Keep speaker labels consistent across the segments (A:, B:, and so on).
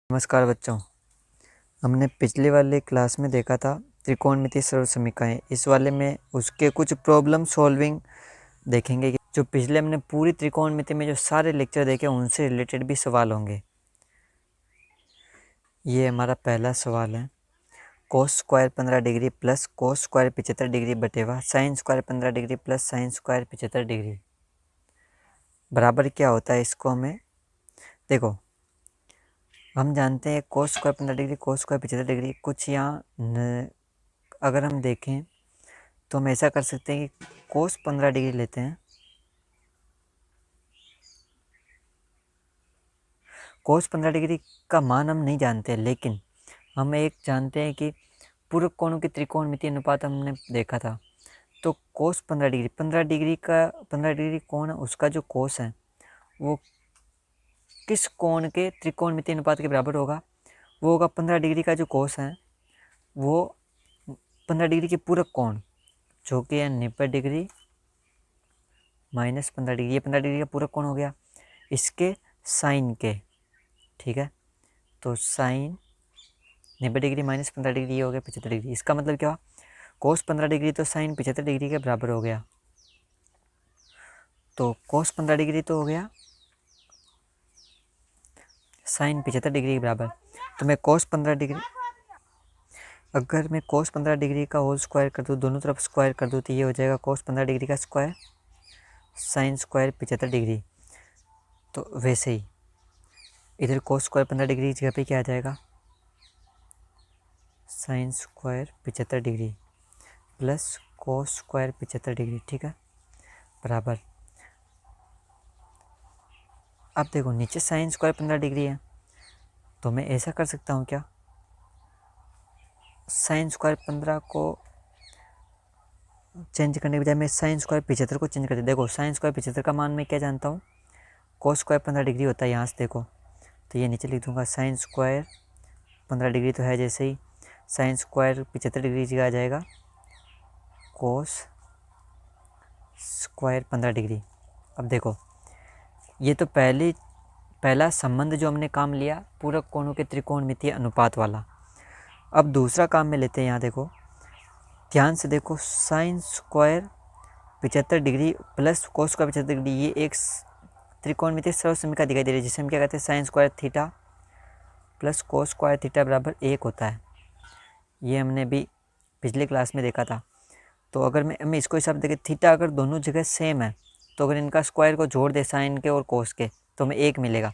A: नमस्कार बच्चों। हमने पिछले वाले क्लास में देखा था त्रिकोणमितीय सरल समीकरण। इस वाले में उसके कुछ प्रॉब्लम सॉल्विंग देखेंगे कि जो पिछले हमने पूरी त्रिकोणमिति में जो सारे लेक्चर देखे उनसे रिलेटेड भी सवाल होंगे। ये हमारा पहला सवाल है, cos square 15 degree plus cos square 75 degree बटेवा sine square 15 degree plus sine square 75 degree बराबर क्या होता है। इसको हमें देखो, हम जानते हैं कोस स्क्वायर 15 डिग्री कोस स्क्वायर 75 डिग्री। कुछ यहाँ अगर हम देखें तो हम ऐसा कर सकते हैं कि कोस 15 डिग्री लेते हैं। कोस 15 डिग्री का मान हम नहीं जानते, लेकिन हम एक जानते हैं कि पूरक कोणों की त्रिकोणमितीय अनुपात हमने देखा था। तो कोस 15 डिग्री 15 डिग्री कोण है, उसका जो कोस है वो किस कोण के त्रिकोणमितीय अनुपात के बराबर होगा। वो होगा 15 डिग्री का जो कोस है वो 15 डिग्री के पूरक कोण जो कि है 90 डिग्री माइनस 15 डिग्री। ये 15 डिग्री का पूरक कोण हो गया इसके साइन के, ठीक है। तो साइन 90 डिग्री माइनस 15 डिग्री ये हो गया 75 डिग्री। इसका मतलब क्या हुआ, कोस 15 डिग्री तो साइन 75 डिग्री के बराबर हो गया। तो कोस 15 डिग्री तो हो गया साइन 75 डिग्री के बराबर। तो मैं कोस 15 डिग्री, अगर मैं कोस 15 डिग्री का होल स्क्वायर कर दूँ, दोनों तरफ स्क्वायर कर दूँ, तो ये हो जाएगा कोस 15 डिग्री का स्क्वायर साइन स्क्वायर 75 डिग्री। तो वैसे ही इधर कोस स्क्वायर 15 डिग्री की जगह पे क्या आ जाएगा, sign square 75 degree plus cos square 75 degree, ठीक है, बराबर। अब देखो नीचे साइन स्क्वायर 15 डिग्री है, तो मैं ऐसा कर सकता हूँ क्या, साइन स्क्वायर 15 को चेंज करने के बजाय मैं साइन स्क्वायर 75 को चेंज कर दिया। देखो साइन स्क्वायर 75 का मान मैं क्या जानता हूँ, कोस स्क्वायर 15 डिग्री होता है। यहाँ से देखो तो ये नीचे लिख दूंगा, साइन स्क्वायर 15 डिग्री तो है जैसे ही, साइन स्क्वायर 75 डिग्री जगह आ जाएगा कोस स्क्वायर 15 डिग्री। अब देखो ये तो पहला संबंध जो हमने काम लिया पूरक कोणों के त्रिकोणमितीय अनुपात वाला। अब दूसरा काम में लेते हैं। यहाँ देखो ध्यान से देखो, sign square 75 degree plus cos square 75 degree, ये एक त्रिकोणमितीय सरल समीकरण दिखाई दे रही है, जिसे हम क्या कहते हैं, sine square theta plus cos square theta बराबर 1 होता है। ये हमने भी पिछली क्लास में देखा था। तो अगर मैं इसको हिसाब देखे, थीटा अगर दोनों जगह सेम है तो अगर इनका स्क्वायर को जोड़ दे साइन के और कोस के तो हमें 1 मिलेगा।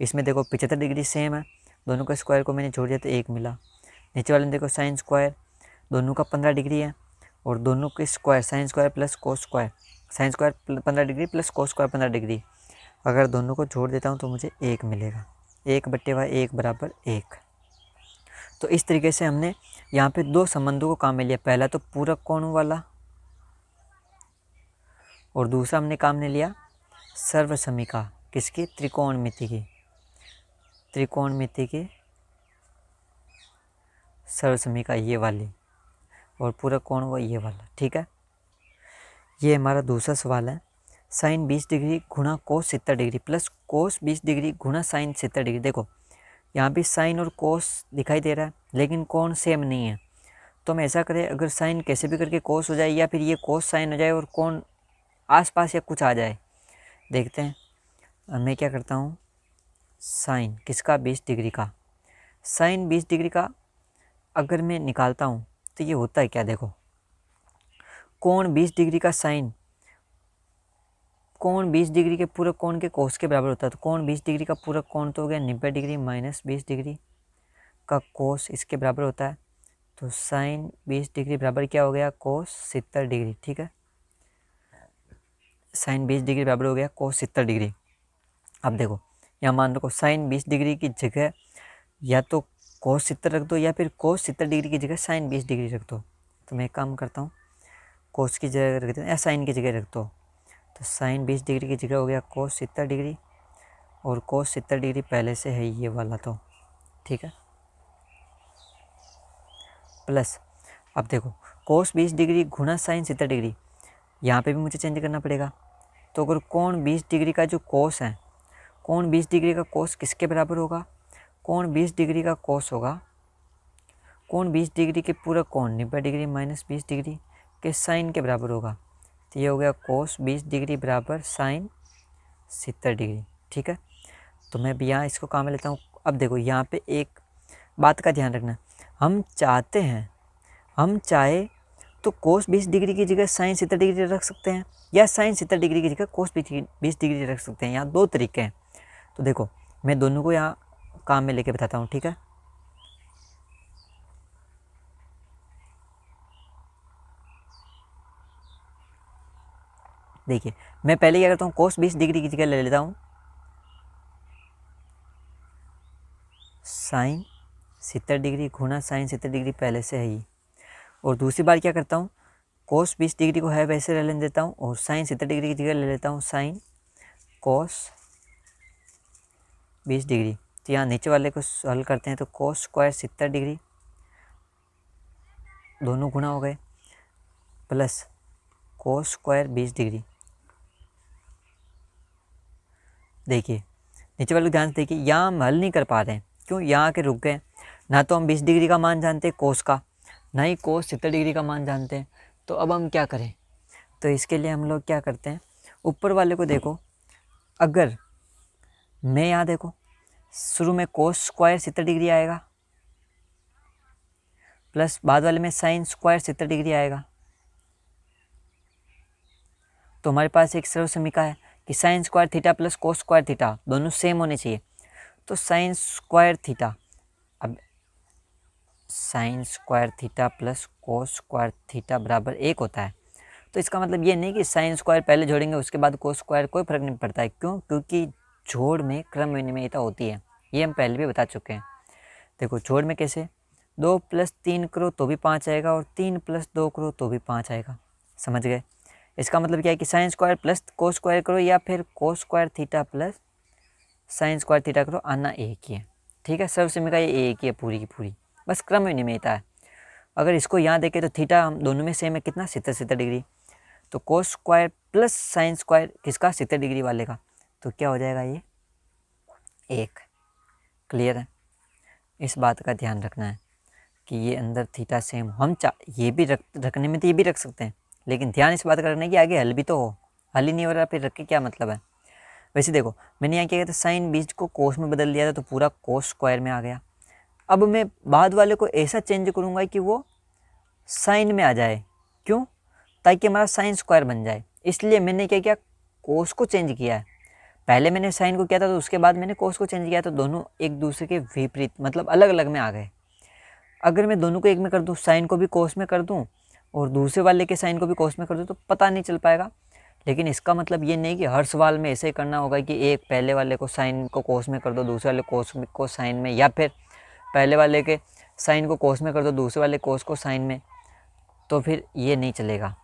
A: इसमें देखो 75 डिग्री सेम है, दोनों का स्क्वायर को मैंने जोड़ दिया तो 1 मिला। नीचे वाले में देखो साइन स्क्वायर दोनों का 15 डिग्री है और दोनों के square sine square plus cos square, sign square 15 degree plus cos square 15 degree, अगर दोनों को जोड़ देता हूँ तो मुझे 1 मिलेगा। 1/1 बराबर 1। तो इस तरीके से हमने यहाँ पे दो संबंधों को काम में लिया। पहला तो पूरक कोणों वाला और दूसरा हमने काम में लिया सर्व समीका, किसकी, त्रिकोणमिति की, त्रिकोणमिति की सर्व समीका ये वाली, और पूरक कोण वो ये वाला, ठीक है। ये हमारा दूसरा सवाल है, साइन 20 डिग्री गुणा कोस 70 डिग्री प्लस कोस 20 डिग्री गुणा साइन 70 डिग्री। देखो यहाँ भी साइन और कोस दिखाई दे रहा है लेकिन कोण सेम नहीं है। तो हम ऐसा करें, अगर साइन कैसे भी करके कोस हो जाए या फिर ये कोस साइन हो जाए और कोण आसपास या कुछ आ जाए, देखते हैं। मैं क्या करता हूँ, साइन किसका, 20 डिग्री का, साइन 20 डिग्री का अगर मैं निकालता हूँ तो ये होता है क्या, देखो कोण 20 डिग्री का साइन कोण 20 डिग्री के पूरक कोण के कोस के बराबर होता है। तो कोण 20 डिग्री का पूरक कोण तो हो गया 90 डिग्री माइनस 20 डिग्री का कोस इसके बराबर होता है। तो साइन 20 डिग्री बराबर क्या हो गया, कोस 70 डिग्री, ठीक है। साइन 20 डिग्री बराबर हो गया कोस 70 डिग्री। अब देखो यहाँ मान रखो साइन 20 डिग्री की जगह या तो कोस 70 रख दो या फिर कोस 70 डिग्री की जगह साइन 20 डिग्री रख दो। तो मैं एक काम करता हूँ, कोस की जगह रख देता या साइन की जगह रख दो। तो साइन 20 डिग्री की जगह हो गया कोस 70 डिग्री और कोस 70 डिग्री पहले से है ये वाला, तो ठीक है, प्लस अब देखो कोस 20 डिग्री गुणा साइन 70 डिग्री, यहाँ पे भी मुझे चेंज करना पड़ेगा। तो अगर कोण 20 डिग्री का जो कोस है, कोण 20 डिग्री का कोस किसके बराबर होगा, कोण 20 डिग्री का कोस होगा, कोण 20 डिग्री के पूरा कोण 90 डिग्री माइनस 20 डिग्री के साइन के बराबर होगा। तो ये हो गया कोस 20 डिग्री बराबर साइन 70 डिग्री। ठीक है, तो मैं भी यहाँ इसको काम में लेता हूँ। अब देखो यहाँ पे एक बात का ध्यान रखना, हम चाहते हैं, हम चाहे तो कोस 20 डिग्री की जगह साइन 70 डिग्री रख सकते हैं, या साइन 70 डिग्री की जगह कोस 20 डिग्री रख सकते हैं। यहाँ दो तरीके हैं। तो देखो मैं दोनों को यहाँ काम में लेके बताता हूँ। ठीक है, देखिए मैं पहले क्या करता हूँ, कोस 20 डिग्री की जगह ले लेता हूँ साइन 70 डिग्री गुना साइन 70 डिग्री पहले से है ही, और दूसरी बार क्या करता हूँ, कोस 20 डिग्री को है वैसे रहने देता हूँ और साइन 70 डिग्री की जगह ले लेता हूँ साइन कोस 20 डिग्री। तो यहाँ नीचे वाले को हल करते हैं तो कोस स्क्वायर 70 डिग्री दोनों गुना हो गए प्लस कोस स्क्वायर 20 डिग्री। देखिए नीचे वाले को ध्यान से देखिए, यहाँ हम हल नहीं कर पा रहे हैं, क्यों, यहाँ आके रुक गए। ना तो हम 20 डिग्री का मान जानते हैं कोस का, ना ही कोस 70 डिग्री का मान जानते हैं। तो अब हम क्या करें, तो इसके लिए हम लोग क्या करते हैं, ऊपर वाले को देखो, अगर मैं यहाँ देखो शुरू में कोस स्क्वायर 70 डिग्री आएगा प्लस बाद वाले में साइन स्क्वायर 70 डिग्री आएगा, तो हमारे पास एक सरल समीकरण है कि sine square theta plus cos square theta दोनों सेम होने चाहिए। तो साइन स्क्वायर थीटा, अब sine square theta plus cos square theta बराबर 1 होता है। तो इसका मतलब ये नहीं कि साइन स्क्वायर पहले जोड़ेंगे उसके बाद कोस स्क्वायर, कोई फर्क नहीं पड़ता है। क्यों, क्योंकि जोड़ में क्रम विनिमयता होती है, ये हम पहले भी बता चुके हैं। देखो जोड़ में कैसे, 2 + 3 करो तो भी 5 आएगा और 3 + 2 करो तो भी 5 आएगा। समझ गए, इसका मतलब क्या है कि sine square plus cos square करो या फिर cos square theta plus sine square theta करो, आना एक ही है। ठीक है, सर्व समीकरण ये एक ही है पूरी की पूरी, बस क्रम विनिमयता है। अगर इसको यहाँ देखें तो थीटा हम दोनों में सेम है, कितना 70 डिग्री। तो cos square plus sine square किसका, 70 डिग्री वाले का, तो क्या हो जाएगा ये 1। क्लियर है, इस बात का ध्यान रखना है कि ये अंदर थीटा सेम, हम ये भी रखने में तो ये भी रख सकते हैं, लेकिन ध्यान इस बात का रखना है कि आगे हल भी तो हो। हल ही नहीं हो रहा फिर रख के क्या मतलब है। वैसे देखो मैंने यहाँ क्या किया था, साइन 20 को कोस में बदल दिया था तो पूरा कोस स्क्वायर में आ गया। अब मैं बाद वाले को ऐसा चेंज करूँगा कि वो साइन में आ जाए, क्यों, ताकि हमारा साइन स्क्वायर बन जाए। इसलिए मैंने क्या किया, कोस को चेंज किया है। पहले मैंने साइन को किया था तो उसके बाद मैंने कोस को चेंज किया, तो दोनों एक दूसरे के विपरीत मतलब अलग अलग में आ गए। अगर मैं दोनों को एक में कर दूँ, साइन को भी कोस में कर दूँ और दूसरे वाले के साइन को भी कोस में कर दूँ, तो पता नहीं चल पाएगा। लेकिन इसका मतलब ये नहीं कि हर सवाल में ऐसे ही करना होगा कि एक पहले वाले को साइन को कोस में कर दो, दूसरे वाले कोस को साइन में, या फिर पहले वाले के साइन को कोस में कर दो, दूसरे वाले कोस को साइन में, तो फिर ये नहीं चलेगा।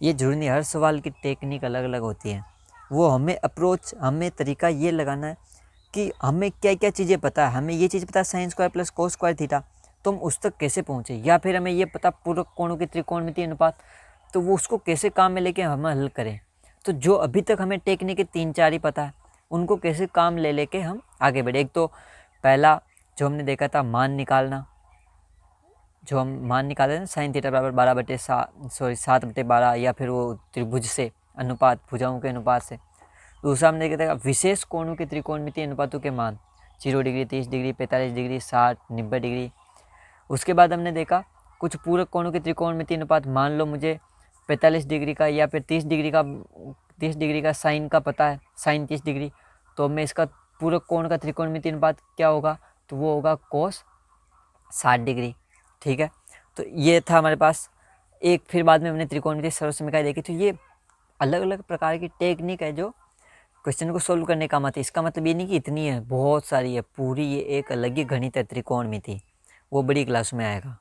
A: ये जरूरी नहीं, हर सवाल की टेक्निक अलग अलग होती है। वो हमें अप्रोच, हमें तरीका ये लगाना है कि हमें क्या क्या चीज़ें पता है। हमें ये चीज़ पता है sine square plus cos square theta, तो हम उस तक कैसे पहुँचे, या फिर हमें ये पता पूरक कोणों की त्रिकोणमितीय अनुपात, तो वो उसको कैसे काम में लेके हम हल करें। तो जो अभी तक हमें टेक्निक 3-4 ही पता है, उनको कैसे काम ले लेके हम आगे बढ़े। एक तो पहला जो हमने देखा था मान निकालना, जो हम मान निकाले ना साइन थीटा बराबर 7/12 या फिर वो त्रिभुज से अनुपात, भुजाओं के अनुपात से। दूसरा हमने देखा था विशेष कोणों के त्रिकोणमितीय अनुपातों के मान, 0 डिग्री, 30 डिग्री, 45 डिग्री, 60, 90 डिग्री। उसके बाद हमने देखा कुछ पूरक कोणों के त्रिकोणमितीय अनुपात, मान लो मुझे 45 डिग्री का या फिर 30 डिग्री का साइन का पता है, साइन 30 डिग्री, तो मैं इसका पूरक कोण का त्रिकोणमितीय अनुपात क्या होगा, तो वो होगा कोस 60 डिग्री। ठीक है, तो ये था हमारे पास एक। फिर बाद में हमने त्रिकोणमितीय सरल समीकरण देखी। तो ये अलग अलग प्रकार की टेक्निक है जो क्वेश्चन को सोल्व करने का मत है। इसका मतलब ये नहीं कि इतनी है, बहुत सारी है, पूरी ये एक अलग ही गणित है त्रिकोणमिति, वो बड़ी क्लास में आएगा।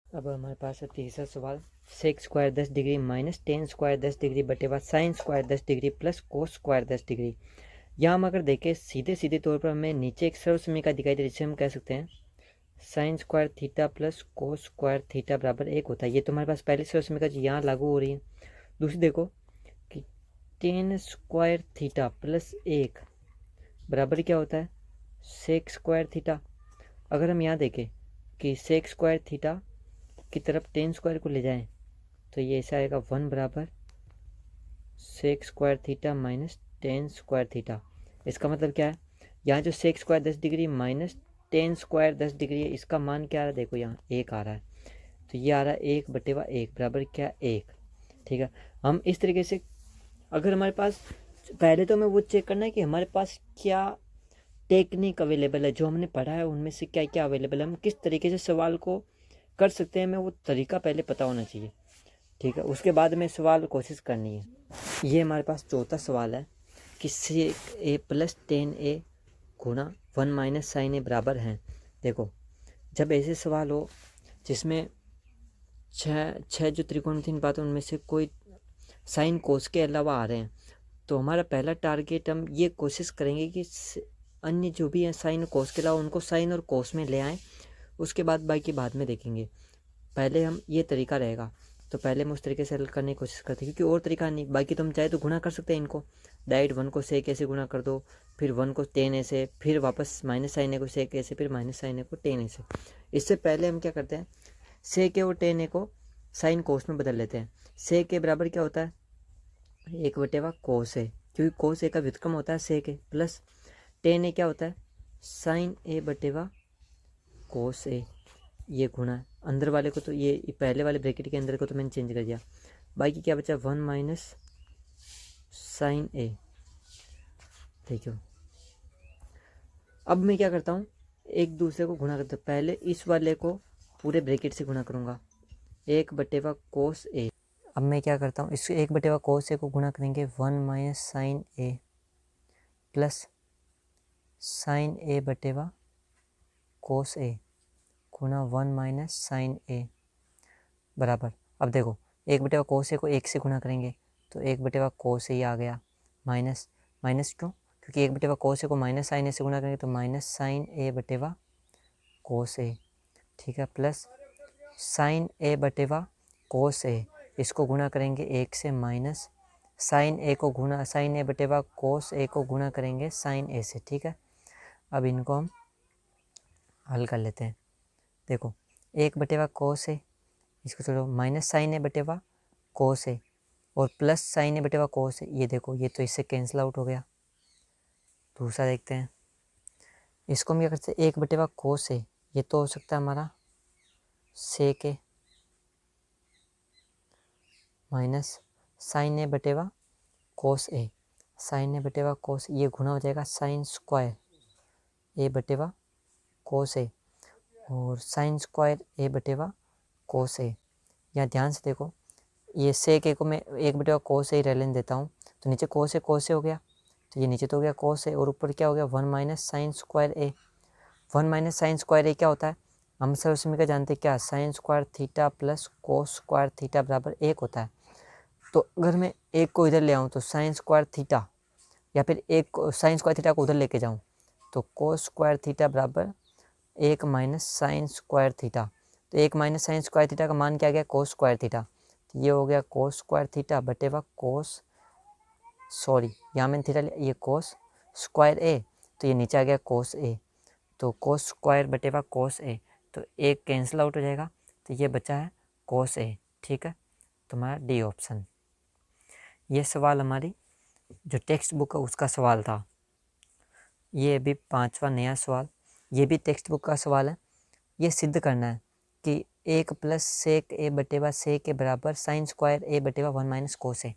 A: अब हमारे पास है तीसरा सवाल, sec square 10 degree minus tan square 10 degree बटे बाद sine square 10 degree plus cos square 10 degree. यहाँ हम अगर देखें सीधे सीधे तौर पर हमें नीचे एक सरल समीकरण दिखाई दे, जिसे हम कह सकते हैं sine square theta plus cos square theta बराबर 1 होता है। ये तो हमारे पास पहले सरल समीकरण यहाँ लागू हो रही है। दूसरी देखो टेन स्क्वायर थीटा प्लस 1 बराबर क्या होता है, सेक स्क्वायर थीटा। अगर हम यहाँ देखें कि सेक स्क्वायर थीटा की तरफ टेन स्क्वायर को ले जाएं तो ये ऐसा आएगा 1 बराबर sec square theta minus tan square theta. इसका मतलब क्या है, यहाँ जो sec square 10 degree minus tan square 10 degree है, इसका मान क्या आ रहा है, देखो यहाँ 1 आ रहा है, तो ये आ रहा है 1/1 बराबर क्या, 1। ठीक है, हम इस तरीके से, अगर हमारे पास, पहले तो हमें वो चेक करना है कि हमारे पास क्या टेक्निक अवेलेबल है, जो हमने पढ़ा है उनमें से क्या क्या अवेलेबल है, हम किस तरीके से सवाल को कर सकते हैं, हमें वो तरीका पहले पता होना चाहिए। ठीक है, उसके बाद में सवाल कोशिश करनी है। ये हमारे पास चौथा सवाल है कि सेक ए प्लस टेन ए गुणा 1 माइनस साइन ए बराबर हैं। देखो, जब ऐसे सवाल हो जिसमें छः जो त्रिकोणमितीय बात है उनमें से कोई साइन कोस के अलावा आ रहे हैं, तो हमारा पहला टारगेट, हम ये कोशिश करेंगे कि अन्य जो भी हैं साइन कोस के अलावा उनको साइन और कोस में ले आएँ। उसके बाद बाकी बाद में देखेंगे, पहले हम ये तरीका रहेगा, तो पहले हम उस तरीके से हल करने की कोशिश करते हैं, क्योंकि और तरीका नहीं। बाकी तो हम चाहे तो गुणा कर सकते हैं इनको, डायरेक्ट 1 को सेक ए से गुणा कर दो, फिर 1 को टेन ए से, फिर वापस माइनस साइन ए को सेक ए से, फिर माइनस साइन ए को टेन ए से। इससे पहले हम क्या करते हैं, सेक ए और टेन ए को साइन कोस में बदल लेते हैं। सेक ए बराबर क्या होता है, 1/, कोस ए, क्योंकि कोस ए का व्युत्क्रम होता है सेक ए, प्लस टेन ए क्या होता है, साइन ए/, कोस ए। ये गुणा है, अंदर वाले को तो ये पहले वाले ब्रैकेट के अंदर को तो मैंने चेंज कर दिया, बाकी क्या बचा, 1 माइनस साइन ए। देखो, अब मैं क्या करता हूँ, एक दूसरे को गुणा करता हूँ। पहले इस वाले को पूरे ब्रैकेट से गुणा करूँगा, 1/, कोस ए। अब मैं क्या करता हूँ, इस 1/, कोस ए को गुणा करेंगे 1 माइनस साइन ए प्लस साइन ए/, कोस ए गुणा 1 माइनस साइन ए बराबर। अब देखो, 1/, कोस ए को 1 से गुणा करेंगे तो 1/, कोस ए आ गया, माइनस माइनस क्यों, क्योंकि 1/, कोस ए को माइनस साइन ए से गुणा करेंगे तो माइनस साइन ए/, कोस ए। ठीक है, प्लस साइन ए/, कोस ए, इसको गुणा करेंगे 1 से, माइनस साइन ए को गुणा, साइन ए/, कोस ए को गुणा करेंगे साइन ए से। ठीक है, अब इनको हम हल कर लेते हैं। देखो, 1/, कोस ए, इसको छोड़ो, माइनस साइन ए/, कोस ए और प्लस साइन ए/, कोस ए। ये देखो, ये तो इससे कैंसिल आउट हो गया। दूसरा देखते हैं, इसको हम क्या करते हैं, 1/, कोस ए, ये तो हो सकता है हमारा सेक ए माइनस साइन ए/, कोस ए, साइन ए/, कोस, ये गुणा हो जाएगा साइन स्क्वायर ए/, कोस ए और साइन स्क्वायर ए/, कोस ए। यहाँ ध्यान से देखो, ये सेक ए को मैं 1/, कोस ए रह लेने देता हूँ, तो नीचे कोस ए हो गया, तो ये नीचे तो हो गया कोस ए, और ऊपर क्या हो गया, 1 माइनस साइन स्क्वायर ए। 1 माइनस साइन स्क्वायर ए क्या होता है, हम सब उसमें क्या जानते हैं, क्या, sine square theta plus cos square theta बराबर 1 होता है। तो अगर मैं एक को इधर ले आऊँ तो साइन स्क्वायर थीटा, या फिर एक साइन स्क्वायर थीटा को उधर लेके जाऊँ तो कोस स्क्वायर थीटा बराबर 1 माइनस साइन स्क्वायर थीटा। तो 1 माइनस साइन स्क्वायर थीटा का मान क्या गया, कोस स्क्वायर थीटा, तो ये हो गया कोस स्क्वायर थीटा बटेवा कोस, सॉरी यहाँ मैंने थीटा लिया, ये कोस स्क्वायर ए, तो ये नीचे आ गया कोस ए, तो कोस स्क्वायर बटेवा कोस ए, तो एक कैंसिल आउट हो जाएगा, तो ये बचा है कोस ए। ठीक है, तुम्हारा डी ऑप्शन। ये सवाल हमारी जो टेक्स्ट बुक है उसका सवाल था। ये अभी 5वां नया सवाल, ये भी टेक्स्ट बुक का सवाल है। ये सिद्ध करना है कि 1 प्लस सेक ए बटेवा सेक ए बराबर साइन स्क्वायर ए बटेवा 1 माइनस कोस ए।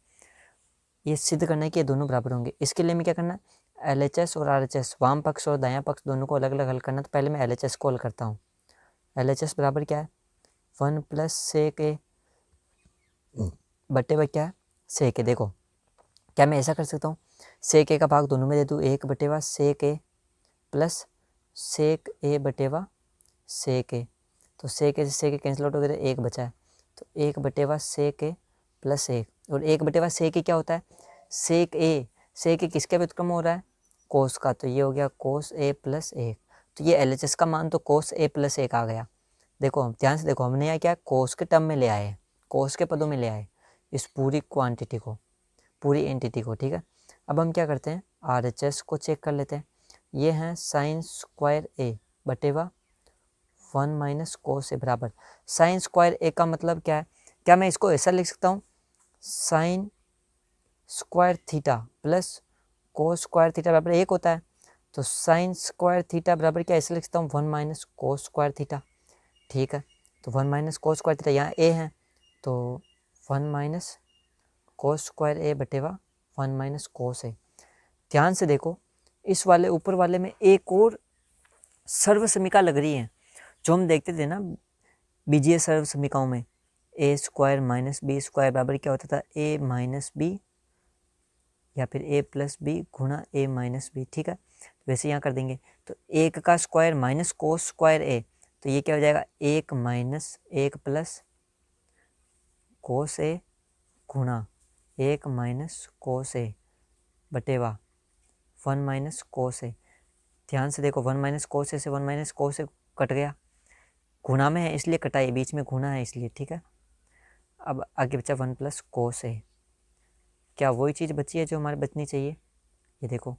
A: ये सिद्ध करना है कि ये दोनों बराबर होंगे। इसके लिए मैं क्या करना है, LHS और RHS, वाम पक्ष और दायां पक्ष दोनों को अलग अलग हल करना। तो पहले मैं LHS को हल करता हूँ। LHS बराबर क्या है, 1 प्लस सेक ए बटेवा क्या है, सेक ए। देखो, क्या मैं ऐसा कर सकता हूँ, सेक ए का भाग दोनों में दे दूँ, 1 बटेवा सेक ए प्लस सेक ए बटेवा सेक ए, तो सेक ए से सेक ए कैंसिल आउट हो गया, 1 बचा है, तो 1 बटेवा सेक ए प्लस 1, और 1 बटेवा सेक ए क्या होता है, सेक ए किसका व्युत्क्रम हो रहा है, कोस का, तो ये हो गया कोस ए प्लस 1, तो ये LHS का मान तो कोस ए प्लस 1 आ गया। देखो ध्यान से देखो, हमने यहाँ क्या कोस के टर्म में ले आए, कोस के पदों में ले आए इस पूरी क्वांटिटी को, पूरी एंटिटी को। ठीक है, अब हम क्या करते हैं, RHS को चेक कर लेते हैं। ये हैं साइन स्क्वायर ए बटेवा 1 माइनस कोस ए बराबर साइन स्क्वायर ए का मतलब क्या है? क्या मैं इसको ऐसा लिख सकता हूँ sine square theta plus cos square theta बराबर 1 होता है। तो साइन स्क्वायर थीटा बराबर क्या ऐसे लिख सकता हूँ 1 माइनस कोस स्क्वायर थीटा। ठीक है, तो 1 माइनस कोस स्क्वायर थीटा यहाँ ए है, तो 1 माइनस कोस स्क्वायर ए बटेवा 1 माइनस कोस ए। ध्यान से देखो, इस वाले ऊपर वाले में एक और सर्वसमीका लग रही है जो हम देखते थे ना बीजीय सर्वसमीकाओं में, ए स्क्वायर माइनस बी स्क्वायर बराबर क्या होता था ए माइनस बी या फिर ए प्लस बी गुणा ए माइनस बी। ठीक है, वैसे यहाँ कर देंगे तो 1 का स्क्वायर माइनस कोस स्क्वायर ए, तो ये क्या हो जाएगा 1 माइनस 1 प्लस कोस ए गुणा 1 माइनस कोस ए बटेवा 1 माइनस कोस ए। ध्यान से देखो 1 माइनस कोस ए से 1 माइनस कोस ए कट गया, गुणा में है इसलिए कटाई, बीच में गुणा है इसलिए। ठीक है, अब आगे बचा 1 प्लस कोस ए। क्या वही चीज़ बची है जो हमारे बचनी चाहिए? ये देखो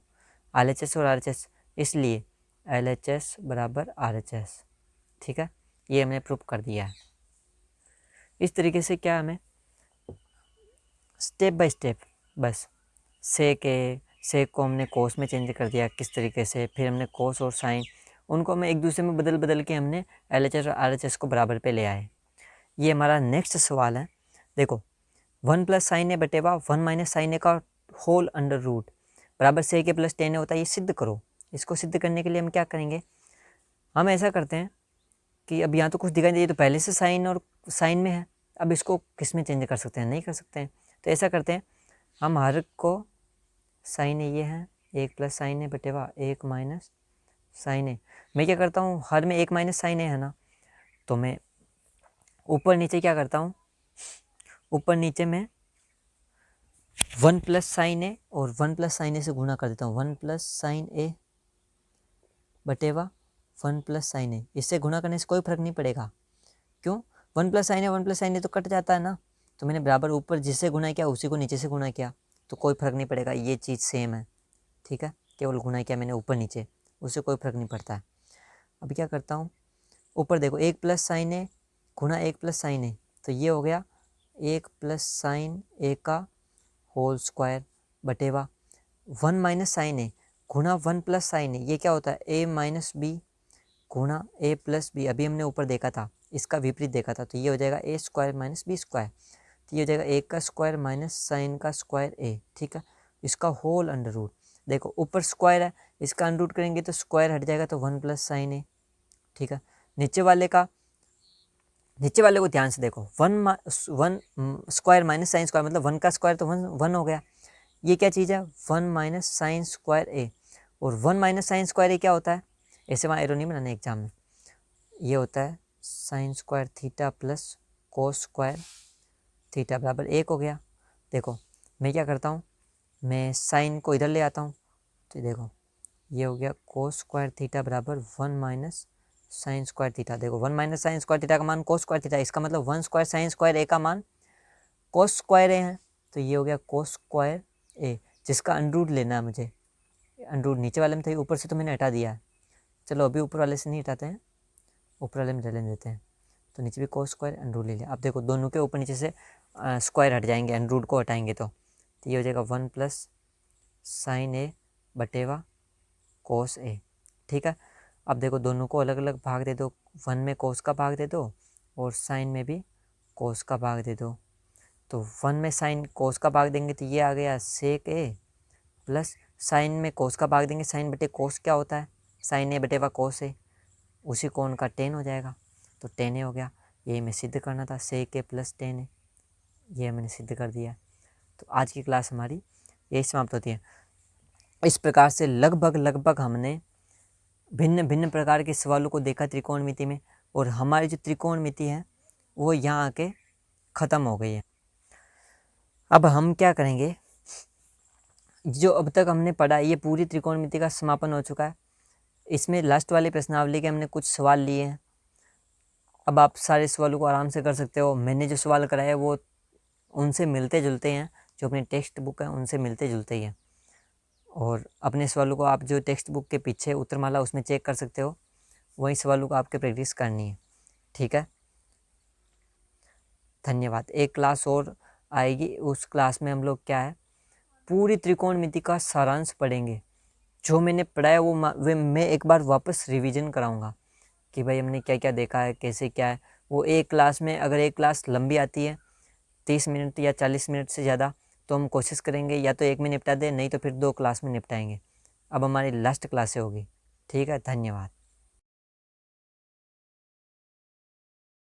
A: RHS और RHS, इसलिए LHS बराबर RHS। ठीक है, ये हमने प्रूव कर दिया है। इस तरीके से क्या हमें स्टेप बाय स्टेप बस सेक को हमने कोस में चेंज कर दिया किस तरीके से, फिर हमने कोस और साइन उनको हमें एक दूसरे में बदल बदल के हमने LHS और RHS को बराबर पे ले आए। ये हमारा नेक्स्ट सवाल है। देखो 1 प्लस साइन ए बटेवा 1 माइनस साइन ए का होल अंडर रूट बराबर से के प्लस टेन होता है, ये सिद्ध करो। इसको सिद्ध करने के लिए हम क्या करेंगे, हम ऐसा करते हैं कि अब यहाँ तो कुछ दिखाई नहीं, तो पहले से साइन और साइन में है, अब इसको किस में चेंज कर सकते हैं? नहीं कर सकते हैं। तो ऐसा करते हैं, हम हर को साइन ए ये है 1 प्लस साइन ए बटेवा 1 माइनस साइन ए। मैं क्या करता हूँ, हर में 1 माइनस साइन ए है ना, तो मैं ऊपर नीचे क्या करता हूँ, ऊपर नीचे में 1 प्लस साइन ए और 1 प्लस साइन ए से गुणा कर देता हूँ। 1 प्लस साइन ए बटेवा 1 प्लस साइन ए, इससे गुणा करने से कोई फर्क नहीं पड़ेगा। क्यों? 1 प्लस साइन ए 1 प्लस साइन ए तो कट जाता है ना, तो मैंने बराबर ऊपर जिससे गुणा किया उसी को नीचे से गुणा किया, तो कोई फर्क नहीं पड़ेगा, ये चीज़ सेम है। ठीक है, केवल गुणा किया मैंने ऊपर नीचे, उससे कोई फर्क नहीं पड़ता है। अब क्या करता हूँ, ऊपर देखो 1 प्लस साइन ए गुणा 1 प्लस साइन ए, तो ये हो गया 1 प्लस साइन ए का होल स्क्वायर बटेवा 1 माइनस साइन ए गुणा 1 प्लस साइन ए, ये क्या होता है ए माइनस बी गुणा ए प्लस बी। अभी हमने ऊपर देखा था, इसका विपरीत देखा था, तो ये हो जाएगा ए स्क्वायर माइनस बी स्क्वायर, तो ये हो जाएगा 1 का स्क्वायर माइनस साइन का स्क्वायर ए। ठीक है, इसका होल अंडर रूट, देखो ऊपर स्क्वायर है, इसका अंडर रूट करेंगे तो स्क्वायर हट जाएगा, तो 1 प्लस साइन ए। ठीक है, नीचे वाले को ध्यान से देखो, 1 स्क्वायर माइनस साइन स्क्वायर मतलब 1 का स्क्वायर तो 1 हो गया। ये क्या चीज़ है 1 माइनस साइन स्क्वायर ए, और 1 माइनस साइन स्क्वायर ए क्या होता है, ऐसे वहाँ एरो नहीं बनाने एग्जाम में, ये होता है sine square theta plus cos square theta बराबर 1 हो गया। देखो मैं क्या करता हूँ, मैं साइन को इधर ले आता हूँ, तो देखो ये हो गया कोस स्क्वायर थीटा बराबर 1 माइनस साइन स्क्वायर थीटा। देखो 1 माइनस साइन स्क्वायर थीटा का मान कोस स्क्वायर थीटा, इसका मतलब 1 स्क्वायर साइन स्क्वायर ए का मान कोस स्क्वायर ए है, तो ये हो गया कोस स्क्वायर ए, जिसका अंडरूट लेना है मुझे। अंडरूट नीचे वाले में था, ऊपर से तो मैंने हटा दिया है, चलो अभी ऊपर वाले से नहीं हटाते हैं, ऊपर वाले में रहने देते हैं। तो नीचे भी कोस स्क्वायर अंडरूट ले लिया। अब देखो दोनों के ऊपर नीचे से स्क्वायर हट जाएंगे, अंडरूट को हटाएंगे तो ये हो जाएगा 1 प्लस साइन ए बटेवा कोस ए। ठीक है, अब देखो दोनों को अलग अलग भाग दे दो, 1 में कोस का भाग दे दो और साइन में भी कोस का भाग दे दो। तो 1 में साइन कोस का भाग देंगे तो ये आ गया सेक ए, प्लस साइन में कोस का भाग देंगे, साइन बटे कोस क्या होता है साइन ए बटेवा कोस ए, उसी कोण का टेन हो जाएगा, तो टेन ए हो गया। ये मैं सिद्ध करना था, सेक ए प्लस टेन ए, ये मैंने सिद्ध कर दिया। तो आज की क्लास हमारी यही समाप्त होती है। इस प्रकार से लगभग हमने भिन्न भिन्न प्रकार के सवालों को देखा त्रिकोणमिति में, और हमारी जो त्रिकोणमिति है वो यहाँ आके ख़त्म हो गई है। अब हम क्या करेंगे, जो अब तक हमने पढ़ा ये पूरी त्रिकोणमिति का समापन हो चुका है। इसमें लास्ट वाली प्रश्नावली के हमने कुछ सवाल लिए हैं, अब आप सारे सवालों को आराम से कर सकते हो। मैंने जो सवाल कराया वो उनसे मिलते जुलते हैं, जो अपनी टेक्स्ट बुक है उनसे मिलते जुलते ही हैं, और अपने सवालों को आप जो टेक्स्ट बुक के पीछे उत्तरमाला उसमें चेक कर सकते हो, वही सवालों को आपके प्रैक्टिस करनी है। ठीक है, धन्यवाद। एक क्लास और आएगी, उस क्लास में हम लोग क्या है पूरी त्रिकोणमिति का सारांश पढ़ेंगे। जो मैंने पढ़ा है वो मैं एक बार वापस रिवीजन कराऊंगा कि भाई हमने क्या क्या देखा है, कैसे क्या है। वो एक क्लास में, अगर एक क्लास लंबी आती है 30 मिनट या 40 मिनट से ज़्यादा, तो हम कोशिश करेंगे या तो एक में निपटा दें, नहीं तो फिर 2 क्लास में निपटाएंगे। अब हमारी लास्ट क्लास होगी। ठीक है, धन्यवाद।